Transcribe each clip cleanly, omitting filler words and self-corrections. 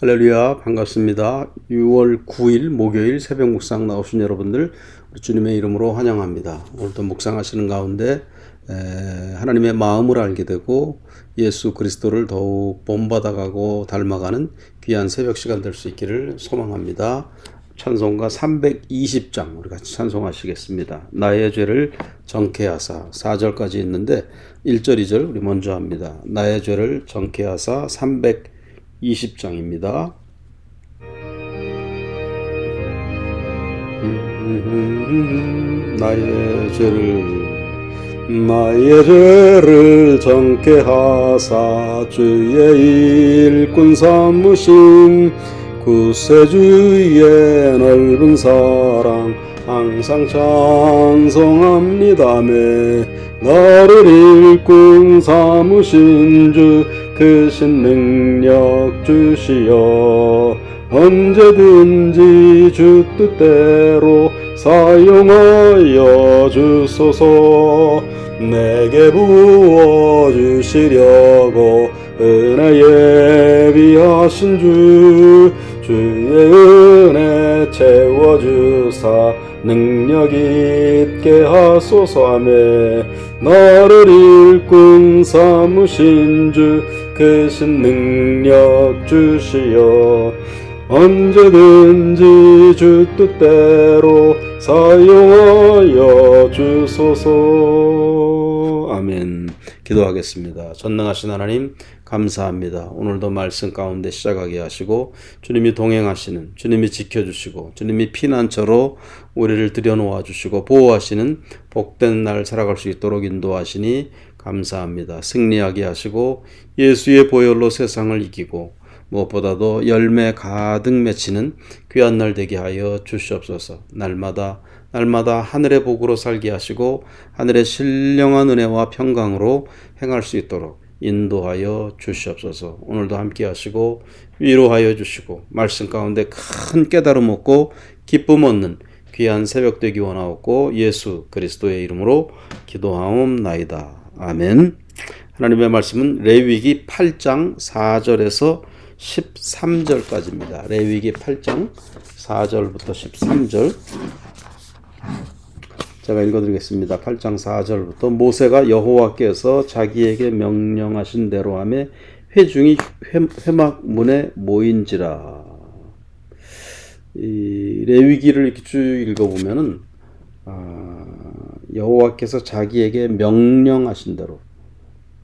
할렐루야, 반갑습니다. 6월 9일 목요일 새벽 묵상 나오신 여러분들 주님의 이름으로 환영합니다. 오늘도 묵상하시는 가운데 하나님의 마음을 알게 되고 예수 그리스도를 더욱 본받아가고 닮아가는 귀한 새벽 시간 될 수 있기를 소망합니다. 찬송가 320장 우리 같이 찬송하시겠습니다. 나의 죄를 정케 하사 4절까지 있는데 1절 2절 우리 먼저 합니다. 나의 죄를 정케 하사 320장입니다. 나의 죄를 정케 하사 주의 일꾼 삼으신 구세주의 넓은 사랑 항상 찬송합니다매 나를 일꾼 삼으신 주 크신 능력 주시어 언제든지 주 뜻대로 사용하여 주소서. 내게 부어주시려고 은혜 예비하신 주의 은혜 채워주사 능력 있게 하소서 하며 나를 일꾼 삼으신 주 크신 능력 주시어 언제든지 주 뜻대로 사용하여 주소서. 아멘. 기도하겠습니다. 전능하신 하나님 감사합니다. 오늘도 말씀 가운데 시작하게 하시고 주님이 동행하시는, 주님이 지켜주시고 주님이 피난처로 우리를 들여놓아 주시고 보호하시는 복된 날 살아갈 수 있도록 인도하시니 감사합니다. 승리하게 하시고 예수의 보혈로 세상을 이기고 무엇보다도 열매 가득 맺히는 귀한 날 되게 하여 주시옵소서. 날마다 하늘의 복으로 살게 하시고 하늘의 신령한 은혜와 평강으로 행할 수 있도록 인도하여 주시옵소서. 오늘도 함께 하시고 위로하여 주시고 말씀 가운데 큰 깨달음 얻고 기쁨 얻는 귀한 새벽 되기 원하옵고 예수 그리스도의 이름으로 기도하옵나이다. 아멘. 하나님의 말씀은 레위기 8장 4절에서 13절까지입니다. 레위기 8장 4절부터 13절 제가 읽어드리겠습니다. 8장 4절부터 모세가 여호와께서 자기에게 명령하신 대로 하며 회중이 회막문에 모인지라. 이 레위기를 이렇게 쭉 읽어보면은 여호와께서 자기에게 명령하신 대로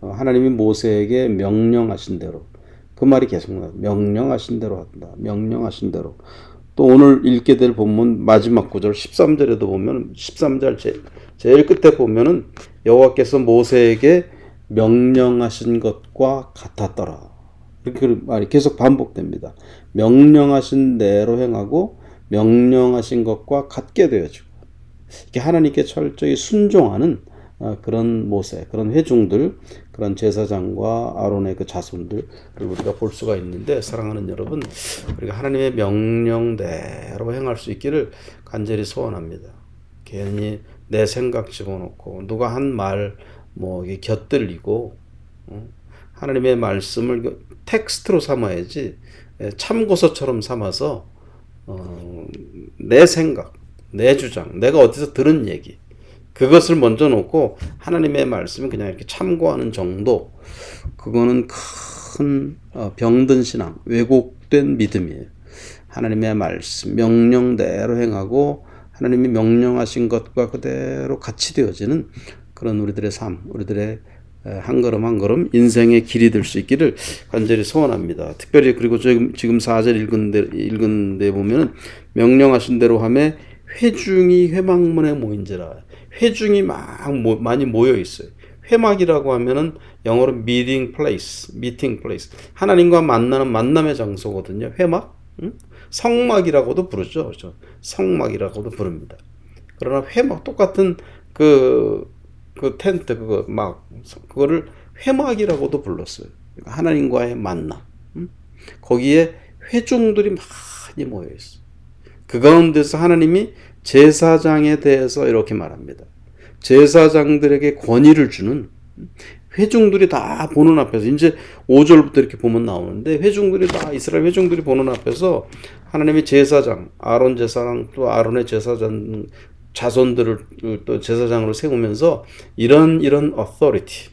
하나님이 모세에게 명령하신 대로 그 말이 계속 나와요. 명령하신 대로 한다. 명령하신 대로. 또 오늘 읽게 될 본문 마지막 구절 13절에도 보면 13절 제일 끝에 보면은 여호와께서 모세에게 명령하신 것과 같았더라. 이렇게 말이 계속 반복됩니다. 명령하신 대로 행하고 명령하신 것과 같게 되어지고 이렇게 하나님께 철저히 순종하는 그런 모세, 그런 회중들, 그런 제사장과 아론의 그 자손들을 우리가 볼 수가 있는데 사랑하는 여러분, 우리가 하나님의 명령대로 행할 수 있기를 간절히 소원합니다. 괜히 내 생각 집어넣고 누가 한 말 뭐 곁들이고 하나님의 말씀을 텍스트로 삼아야지 참고서처럼 삼아서 내 생각, 내 주장, 내가 어디서 들은 얘기 그것을 먼저 놓고 하나님의 말씀을 그냥 이렇게 참고하는 정도, 그거는 큰 병든 신앙, 왜곡된 믿음이에요. 하나님의 말씀, 명령대로 행하고 하나님이 명령하신 것과 그대로 같이 되어지는 그런 우리들의 삶, 우리들의 한 걸음 한 걸음 인생의 길이 될 수 있기를 간절히 소원합니다. 특별히 그리고 지금 4절 읽은 데 보면은 명령하신 대로 하며 회중이 회막문에 모인지라. 회중이 많이 모여 있어요. 회막이라고 하면은 영어로 meeting place. 하나님과 만나는 만남의 장소거든요. 회막. 성막이라고도 부르죠. 그렇죠? 성막이라고도 부릅니다. 그러나 회막 똑같은 그 텐트 그거를 회막이라고도 불렀어요. 하나님과의 만남. 거기에 회중들이 많이 모여 있어요. 그 가운데서 하나님이 제사장에 대해서 이렇게 말합니다. 제사장들에게 권위를 주는 회중들이 다 보는 앞에서 이제 5절부터 이렇게 보면 나오는데 회중들이 다 이스라엘 회중들이 보는 앞에서 하나님의 제사장 아론 제사장 또 아론의 제사장 자손들을 또 제사장으로 세우면서 이런 authority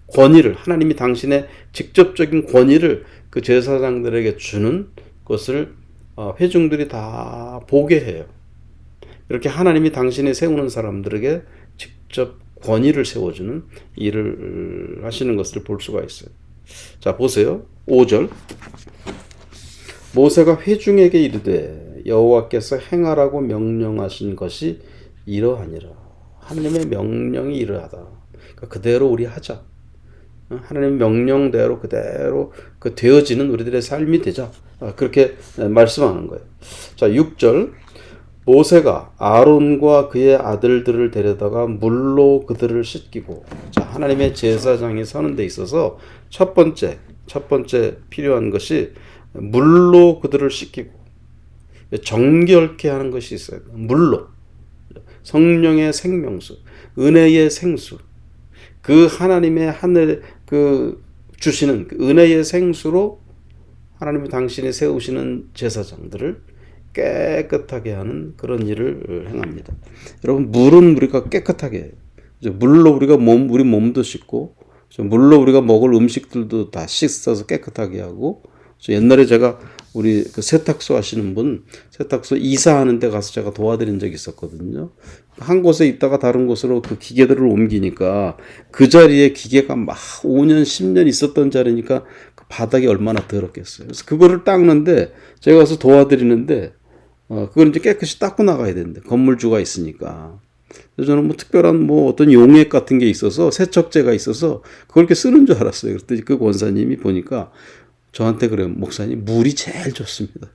권위를 하나님이 당신의 직접적인 권위를 그 제사장들에게 주는 것을 회중들이 다 보게 해요. 이렇게 하나님이 당신이 세우는 사람들에게 직접 권위를 세워주는 일을 하시는 것을 볼 수가 있어요. 자, 보세요. 5절. 모세가 회중에게 이르되 여호와께서 행하라고 명령하신 것이 이러하니라. 하나님의 명령이 이러하다. 그러니까 그대로 우리 하자. 하나님의 명령대로 그대로 그 되어지는 우리들의 삶이 되자. 그렇게 말씀하는 거예요. 자, 6절. 모세가 아론과 그의 아들들을 데려다가 물로 그들을 씻기고, 자, 하나님의 제사장이 서는 데 있어서 첫 번째 필요한 것이 물로 그들을 씻기고 정결케 하는 것이 있어요. 물로. 성령의 생명수, 은혜의 생수, 그 하나님의 하늘 그 주시는 그 은혜의 생수로 하나님이 당신이 세우시는 제사장들을 깨끗하게 하는 그런 일을 행합니다. 여러분, 물은 우리가 깨끗하게 해요. 물로 우리가 우리 몸도 씻고, 물로 우리가 먹을 음식들도 다 씻어서 깨끗하게 하고, 옛날에 제가 우리 그 세탁소 하시는 분, 세탁소 이사하는 데 가서 제가 도와드린 적이 있었거든요. 한 곳에 있다가 다른 곳으로 그 기계들을 옮기니까 그 자리에 기계가 막 5년, 10년 있었던 자리니까 그 바닥이 얼마나 더럽겠어요. 그래서 그거를 닦는데 제가 가서 도와드리는데 그걸 이제 깨끗이 닦고 나가야 되는데 건물주가 있으니까. 그래서 저는 뭐 특별한 뭐 어떤 용액 같은 게 있어서 세척제가 있어서 그걸 이렇게 쓰는 줄 알았어요. 그랬더니 그 권사님이 보니까 저한테 그래요. 목사님, 물이 제일 좋습니다.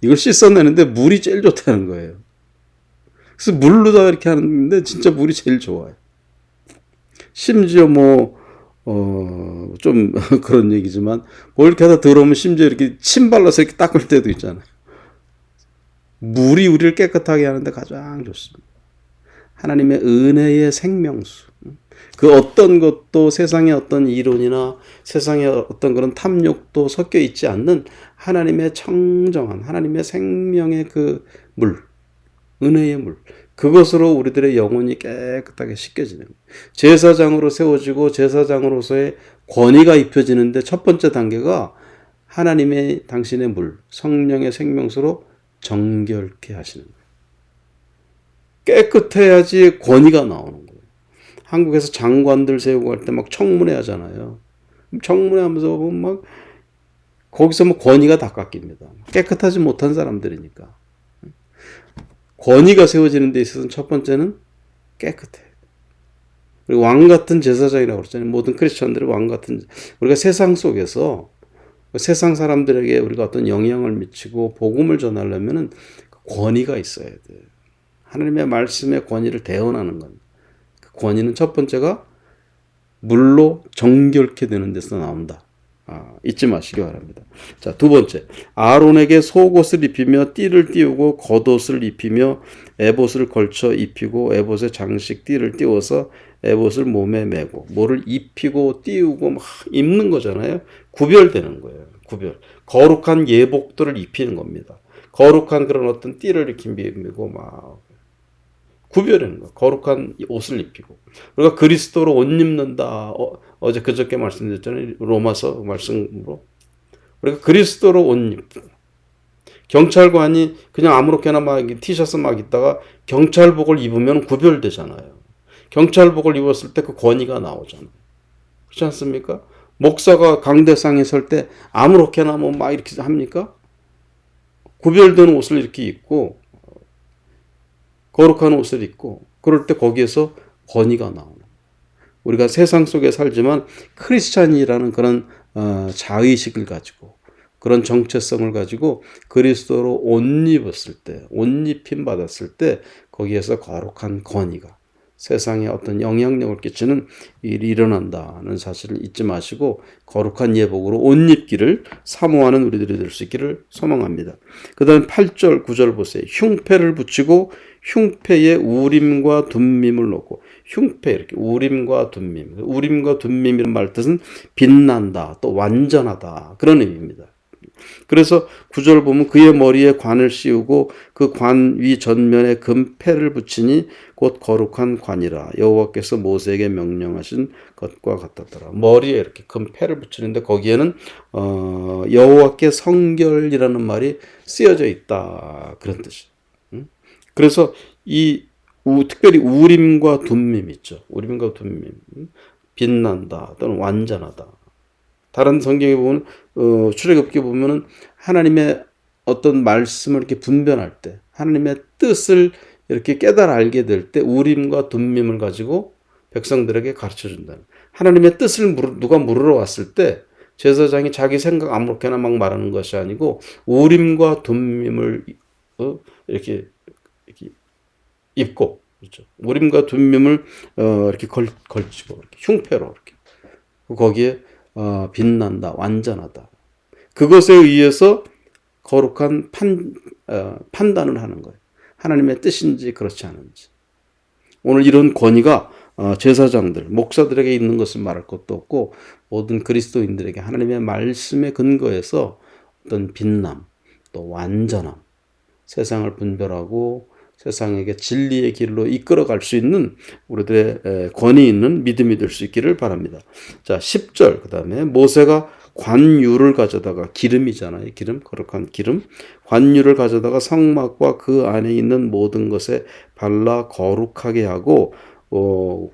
이걸 씻어내는데 물이 제일 좋다는 거예요. 그래서 물로다 이렇게 하는데 진짜 물이 제일 좋아요. 심지어 좀 그런 얘기지만 뭐 이렇게 하다 더러우면 심지어 이렇게 침 발라서 이렇게 닦을 때도 있잖아요. 물이 우리를 깨끗하게 하는데 가장 좋습니다. 하나님의 은혜의 생명수. 그 어떤 것도 세상의 어떤 이론이나 세상의 어떤 그런 탐욕도 섞여 있지 않는 하나님의 청정한 하나님의 생명의 그 물, 은혜의 물. 그것으로 우리들의 영혼이 깨끗하게 씻겨지는 거예요. 제사장으로 세워지고 제사장으로서의 권위가 입혀지는데 첫 번째 단계가 하나님의 당신의 물, 성령의 생명수로 정결케 하시는 거예요. 깨끗해야지 권위가 나오는 거예요. 한국에서 장관들 세우고 할 때 막 청문회 하잖아요. 청문회 하면서 막 거기서 뭐 권위가 다 깎입니다. 깨끗하지 못한 사람들이니까. 권위가 세워지는 데 있어서는 첫 번째는 깨끗해. 그리고 왕 같은 제사장이라고 그러잖아요. 모든 크리스천들이 왕 같은, 우리가 세상 속에서 세상 사람들에게 우리가 어떤 영향을 미치고 복음을 전하려면은 권위가 있어야 돼요. 하나님의 말씀의 권위를 대언하는 겁니다. 그 권위는 첫 번째가 물로 정결케 되는 데서 나온다. 잊지 마시기 바랍니다. 자, 두 번째, 아론에게 속옷을 입히며 띠를 띄우고 겉옷을 입히며 에봇을 걸쳐 입히고 에봇에 장식 띠를 띄워서 에봇을 몸에 메고, 뭐를 입히고 띄우고 막 입는 거잖아요. 구별되는 거예요. 구별. 거룩한 예복들을 입히는 겁니다. 거룩한 그런 어떤 띠를 이렇게 입히고 막 구별하는 거. 거룩한 옷을 입히고. 우리가 그리스도로 옷 입는다. 어제 그저께 말씀드렸잖아요. 로마서 말씀으로. 우리가 그리스도로 옷 입고. 경찰관이 그냥 아무렇게나 막 티셔츠 막 입다가 경찰복을 입으면 구별되잖아요. 경찰복을 입었을 때 그 권위가 나오잖아요. 그렇지 않습니까? 목사가 강대상에 설 때 아무렇게나 뭐 막 이렇게 합니까? 구별된 옷을 이렇게 입고 거룩한 옷을 입고 그럴 때 거기에서 권위가 나오는. 우리가 세상 속에 살지만 크리스찬이라는 그런 자의식을 가지고 그런 정체성을 가지고 그리스도로 옷 입었을 때, 옷 입힘 받았을 때 거기에서 거룩한 권위가, 세상에 어떤 영향력을 끼치는 일이 일어난다는 사실을 잊지 마시고 거룩한 예복으로 옷 입기를 사모하는 우리들이 될 수 있기를 소망합니다. 그 다음 8절 9절 보세요. 흉패를 붙이고 흉패에 우림과 둠밈을 놓고, 흉패 이렇게 우림과 둠밈, 우림과 둠밈이라는 말 뜻은 빛난다, 또 완전하다, 그런 의미입니다. 그래서 9절 보면 그의 머리에 관을 씌우고 그 관 위 전면에 금패를 붙이니 곧 거룩한 관이라 여호와께서 모세에게 명령하신 것과 같았더라. 머리에 이렇게 금패를 붙이는데 거기에는 여호와께 성결이라는 말이 쓰여져 있다, 그런 뜻이. 그래서 이 특별히 우림과 둠밈 있죠. 우림과 둠밈, 빛난다 또는 완전하다. 다른 성경에 보면 출애굽기 보면은 하나님의 어떤 말씀을 이렇게 분별할 때, 하나님의 뜻을 이렇게 깨달아 알게 될 때 우림과 둠밈을 가지고 백성들에게 가르쳐 준다. 하나님의 뜻을 누가 물으러 왔을 때 제사장이 자기 생각 아무렇게나 막 말하는 것이 아니고 우림과 둠밈을 이렇게 입고, 그렇죠. 우림과 둠밈을 이렇게 걸치고 이렇게 흉패로 이렇게 거기에 빛난다, 완전하다. 그것에 의해서 거룩한 판단을 하는 거예요. 하나님의 뜻인지 그렇지 않은지. 오늘 이런 권위가 제사장들, 목사들에게 있는 것을 말할 것도 없고 모든 그리스도인들에게 하나님의 말씀에 근거해서 어떤 빛남, 또 완전함, 세상을 분별하고 세상에게 진리의 길로 이끌어갈 수 있는 우리들의 권위 있는 믿음이 될 수 있기를 바랍니다. 자, 10절 그 다음에 모세가 관유를 가져다가, 기름이잖아요. 기름, 거룩한 기름. 관유를 가져다가 성막과 그 안에 있는 모든 것에 발라 거룩하게 하고,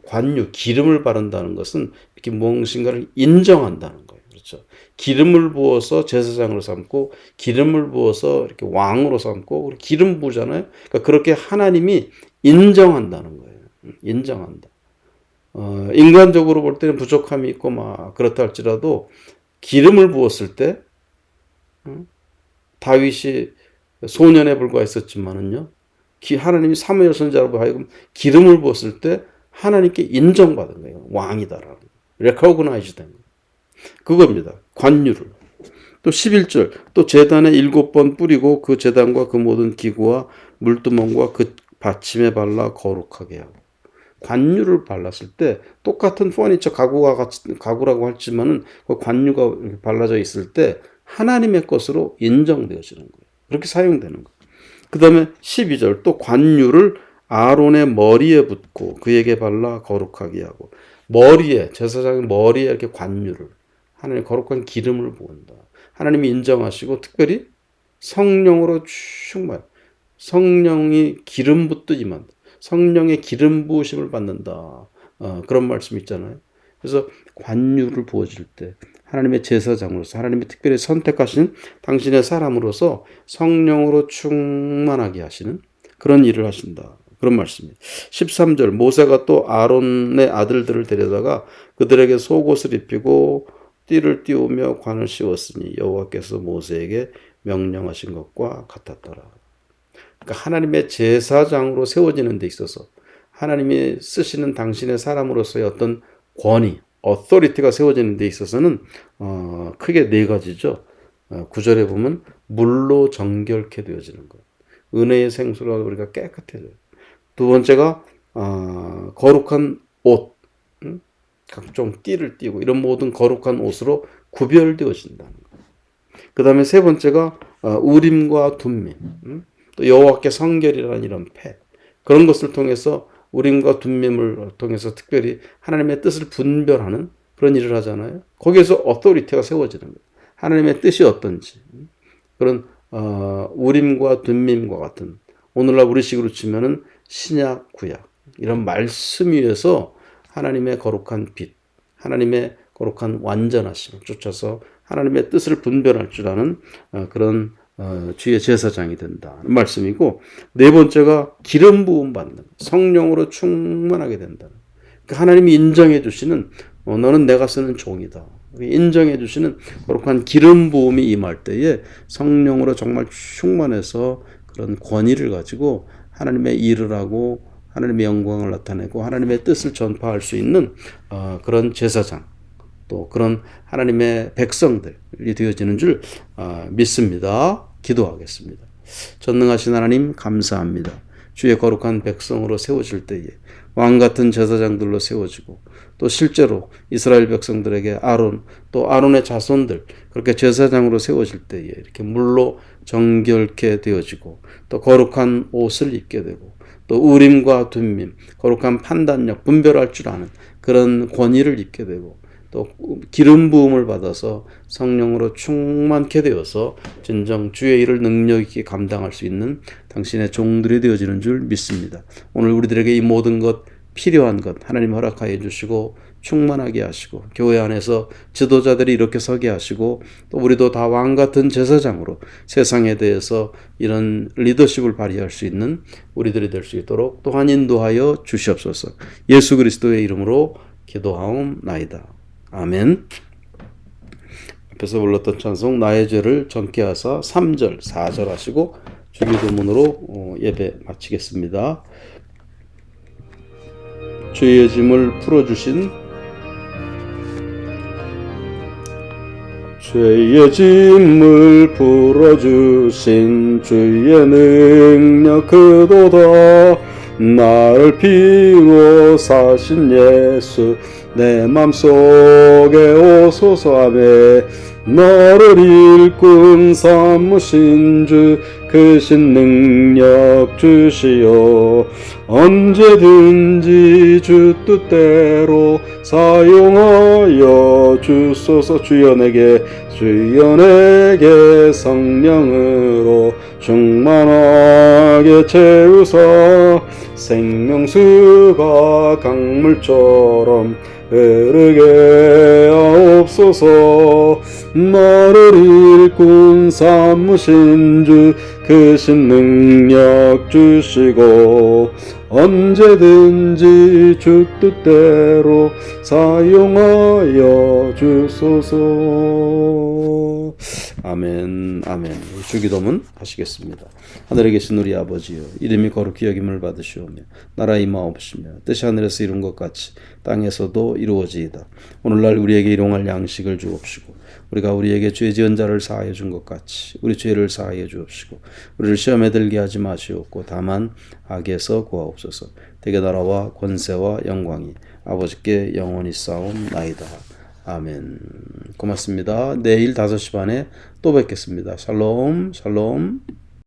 관유, 기름을 바른다는 것은 이렇게 무엇인가를 인정한다는 거예요. 그렇죠. 기름을 부어서 제사장으로 삼고, 기름을 부어서 이렇게 왕으로 삼고, 기름 부잖아요. 그러니까 그렇게 하나님이 인정한다는 거예요. 인정한다. 인간적으로 볼 때는 부족함이 있고 막 그렇다 할지라도 기름을 부었을 때, 다윗이 소년에 불과했었지만은요, 하나님이 사무엘 선지자로 하여금 기름을 부었을 때 하나님께 인정받은 거예요. 왕이다라고. recognize 된 거예요. 그겁니다. 관유를. 또 11절, 또 제단에 7번 뿌리고 그 제단과 그 모든 기구와 물두멍과 그 받침에 발라 거룩하게 하고. 관유를 발랐을 때 똑같은 퍼니처 가구라고 하지만은 그 관유가 이렇게 발라져 있을 때 하나님의 것으로 인정되어지는 거예요. 그렇게 사용되는 거예요. 그 다음에 12절, 또 관유를 아론의 머리에 붓고 그에게 발라 거룩하게 하고, 머리에, 제사장의 머리에 이렇게 관유를, 하나님의 거룩한 기름을 부은다. 하나님이 인정하시고 특별히 성령으로 충만, 성령이 기름 붓듯이만, 성령의 기름 부으심을 받는다. 그런 말씀 있잖아요. 그래서 관유를 부어질 때 하나님의 제사장으로서, 하나님이 특별히 선택하신 당신의 사람으로서 성령으로 충만하게 하시는 그런 일을 하신다. 그런 말씀입니다. 13절, 모세가 또 아론의 아들들을 데려다가 그들에게 속옷을 입히고 띠를 띄우며 관을 씌웠으니 여호와께서 모세에게 명령하신 것과 같았더라. 그러니까 하나님의 제사장으로 세워지는 데 있어서 하나님이 쓰시는 당신의 사람으로서의 어떤 권위, authority가 세워지는 데 있어서는 크게 네 가지죠. 9절에 보면 물로 정결케 되어지는 것. 은혜의 생수로 우리가 깨끗해져요. 두 번째가 거룩한 옷, 각종 띠를 띠고 이런 모든 거룩한 옷으로 구별되어진다는 것. 그 다음에 세 번째가 우림과 둠밈, 또 여호와께 성결이라는 이런 패, 그런 것을 통해서 우림과 둠밈을 통해서 특별히 하나님의 뜻을 분별하는 그런 일을 하잖아요. 거기에서 어토리티가 세워지는 거예요. 하나님의 뜻이 어떤지, 그런 우림과 둠밈과 같은, 오늘날 우리식으로 치면은 신약, 구약 이런 말씀 위에서 하나님의 거룩한 빛, 하나님의 거룩한 완전하심을 쫓아서 하나님의 뜻을 분별할 줄 아는 그런 주의 제사장이 된다는 말씀이고, 네 번째가 기름 부음 받는, 성령으로 충만하게 된다. 그러니까 하나님이 인정해 주시는, 너는 내가 쓰는 종이다, 인정해 주시는 거룩한 기름 부음이 임할 때에 성령으로 정말 충만해서 그런 권위를 가지고 하나님의 일을 하고 하나님의 영광을 나타내고 하나님의 뜻을 전파할 수 있는 그런 제사장, 또 그런 하나님의 백성들이 되어지는 줄 믿습니다. 기도하겠습니다. 전능하신 하나님 감사합니다. 주의 거룩한 백성으로 세워질 때에 왕같은 제사장들로 세워지고 또 실제로 이스라엘 백성들에게 아론, 또 아론의 자손들 그렇게 제사장으로 세워질 때에 이렇게 물로 정결케 되어지고 또 거룩한 옷을 입게 되고 또 우림과 둠밈, 거룩한 판단력, 분별할 줄 아는 그런 권위를 입게 되고 또 기름 부음을 받아서 성령으로 충만케 되어서 진정 주의 일을 능력 있게 감당할 수 있는 당신의 종들이 되어지는 줄 믿습니다. 오늘 우리들에게 이 모든 것, 필요한 것 하나님 허락하여 주시고 충만하게 하시고 교회 안에서 지도자들이 이렇게 서게 하시고 또 우리도 다 왕같은 제사장으로 세상에 대해서 이런 리더십을 발휘할 수 있는 우리들이 될 수 있도록 또한 인도하여 주시옵소서. 예수 그리스도의 이름으로 기도하옵나이다. 아멘. 앞에서 불렀던 찬송 나의 죄를 정케 하사 3절 4절 하시고 주기도문으로 예배 마치겠습니다. 죄의 짐을 풀어주신 죄의 짐을 풀어주신 주의 능력 크도다. 나를 피로 사신 예수 내 맘속에 오소서 하매 너를 일꾼 삼으신 주 크신 능력 주시오. 언제든지 주 뜻대로 사용하여 주소서. 주여 내게 성령으로 충만하게 채우사 생명수가 강물처럼 흐르게 하옵소서. 나를 일꾼 삼으신 주 크신 능력 주시고 언제든지 주 뜻대로 사용하여 주소서. 아멘. 아멘. 주기도문 하시겠습니다. 하늘에 계신 우리 아버지여, 이름이 거룩히 여김을 받으시오며 나라 임하옵시며 뜻이 하늘에서 이룬 것 같이 땅에서도 이루어지이다. 오늘날 우리에게 일용할 양식을 주옵시고 우리가 우리에게 죄 지은 자를 사하여 준 것 같이 우리 죄를 사하여 주옵시고 우리를 시험에 들게 하지 마시옵고 다만 악에서 구하옵소서. 대개 나라와 권세와 영광이 아버지께 영원히 싸움나이다. 아멘. 고맙습니다. 내일 5시 반에 또 뵙겠습니다. 샬롬 샬롬.